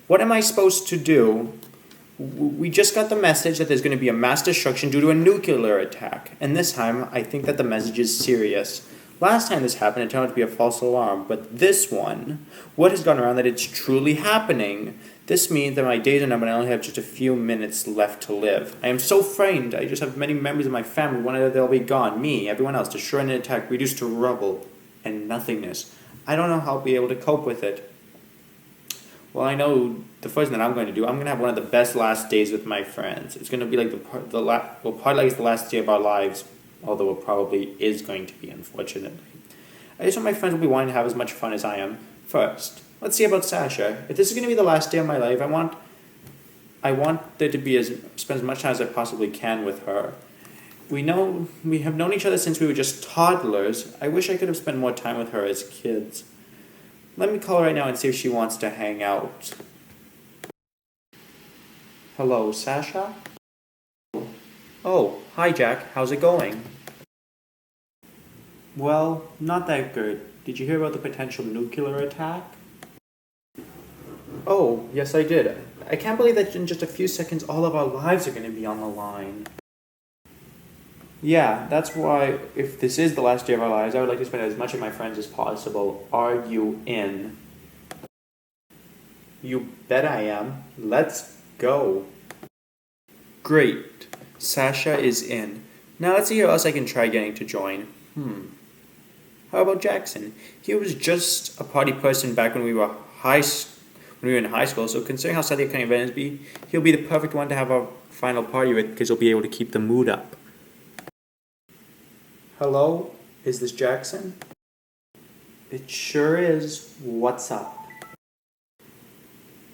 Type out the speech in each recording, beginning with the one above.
What am I supposed to do? We just got the message that there's going to be a mass destruction due to a nuclear attack, and this time I think that the message is serious. Last time this happened, it turned out to be a false alarm, but this one, what has gone around that it's truly happening? This means that my days are numbered and I only have just a few minutes left to live. I am so frightened. I just have many members of my family. One day they'll be gone. Me, everyone else, destroyed in an attack, reduced to rubble and nothingness. I don't know how I'll be able to cope with it. Well, I know the first thing that I'm going to do, I'm going to have one of the best last days with my friends. It's going to be like probably like it's the last day of our lives, although it probably is going to be, unfortunately. I just want my friends will be wanting to have as much fun as I am. First, let's see about Sasha. If this is going to be the last day of my life, I want there to be spend as much time as I possibly can with her. We have known each other since we were just toddlers. I wish I could have spent more time with her as kids. Let me call her right now and see if she wants to hang out. Hello, Sasha? Oh, hi Jack. How's it going? Well, not that good. Did you hear about the potential nuclear attack? Oh, yes I did. I can't believe that in just a few seconds all of our lives are going to be on the line. Yeah, that's why, if this is the last day of our lives, I would like to spend as much of my friends as possible. Are you in? You bet I am. Let's go. Great. Sasha is in. Now let's see who else I can try getting to join. How about Jackson? He was just a party person back when we were in high school, so considering how sad the upcoming event is, he'll be the perfect one to have our final party with because he'll be able to keep the mood up. Hello? Is this Jackson? It sure is. What's up?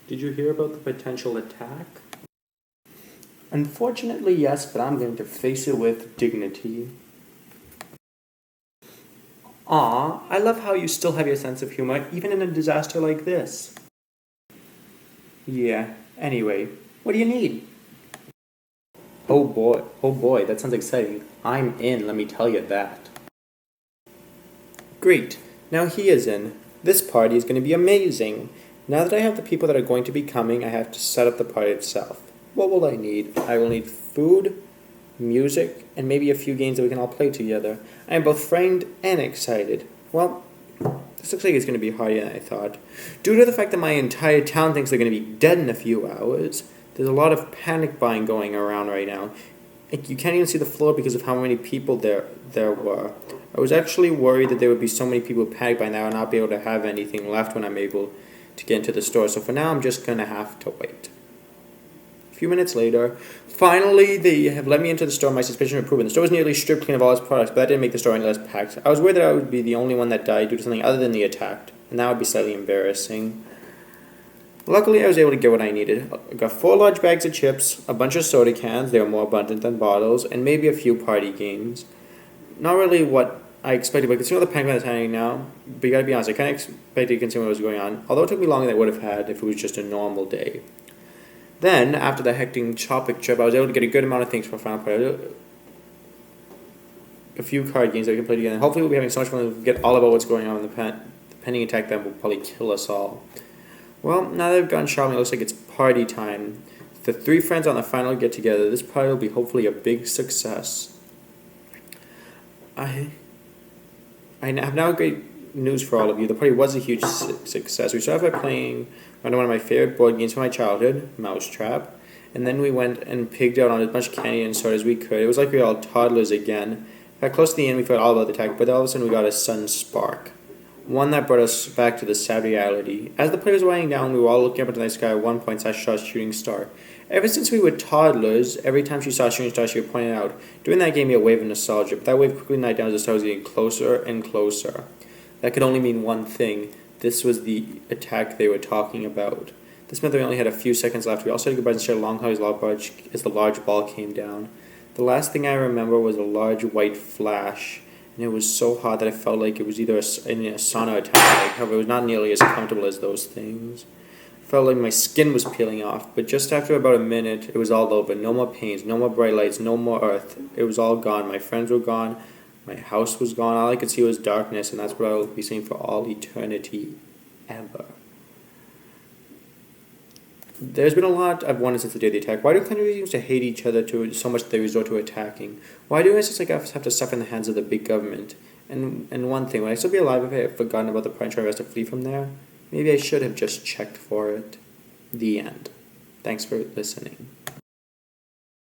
Did you hear about the potential attack? Unfortunately, yes, but I'm going to face it with dignity. Aw, I love how you still have your sense of humor, even in a disaster like this. Yeah, anyway, what do you need? Oh boy, that sounds exciting. I'm in, let me tell you that. Great, now he is in. This party is going to be amazing. Now that I have the people that are going to be coming, I have to set up the party itself. What will I need? I will need food, music, and maybe a few games that we can all play together. I am both frightened and excited. Well, this looks like it's going to be harder than I thought. Due to the fact that my entire town thinks they're going to be dead in a few hours, there's a lot of panic buying going around right now. You can't even see the floor because of how many people there were. I was actually worried that there would be so many people panic buying that I would not be able to have anything left when I'm able to get into the store. So for now, I'm just going to have to wait. A few minutes later, finally, they have let me into the store. My suspicions were proven. The store was nearly stripped clean of all its products, but that didn't make the store any less packed. I was worried that I would be the only one that died due to something other than the attack, and that would be slightly embarrassing. Luckily, I was able to get what I needed. I got 4 large bags of chips, a bunch of soda cans, they were more abundant than bottles, and maybe a few party games. Not really what I expected, but considering all the panic that's happening now, but you gotta be honest, I kinda expected to consider what was going on, although it took me longer than I would have had if it was just a normal day. Then, after the hectic shopping trip, I was able to get a good amount of things for a final party. A few card games that we can play together. Hopefully we'll be having so much fun that we'll get all about what's going on in the pending attack that will probably kill us all. Well, now that I've gone shopping, it looks like it's party time. The 3 friends on the final get together. This party will be hopefully a big success. I have now great news for all of you. The party was a huge success. We started by playing one of my favorite board games from my childhood, Mousetrap, and then we went and pigged out on as much candy and soda as we could. It was like we were all toddlers again. Got close to the end, we forgot all about the attack, but then all of a sudden we got a sudden spark. One that brought us back to the sad reality. As the party was winding down, we were all looking up into the night sky. At one point, Sasha saw a shooting star. Ever since we were toddlers, every time she saw a shooting star, she would point it out. Doing that gave me a wave of nostalgia, but that wave quickly died down as the star was getting closer and closer. That could only mean one thing. This was the attack they were talking about. This meant that we only had a few seconds left. We all said goodbye and shared long hugs as the large ball came down. The last thing I remember was a large white flash, and it was so hot that I felt like it was either a sauna attack. However, it was not nearly as comfortable as those things. I felt like my skin was peeling off, but just after about a minute, it was all over. No more pains, no more bright lights, no more earth. It was all gone. My friends were gone. My house was gone. All I could see was darkness, and that's what I will be seeing for all eternity, ever. There's been a lot I've wanted since the day of the attack. Why do countries seem to hate each other to so much that they resort to attacking? Why do ISIS have to suffer in the hands of the big government? And one thing, would I still be alive if I had forgotten about the party trying to flee from there? Maybe I should have just checked for it. The end. Thanks for listening.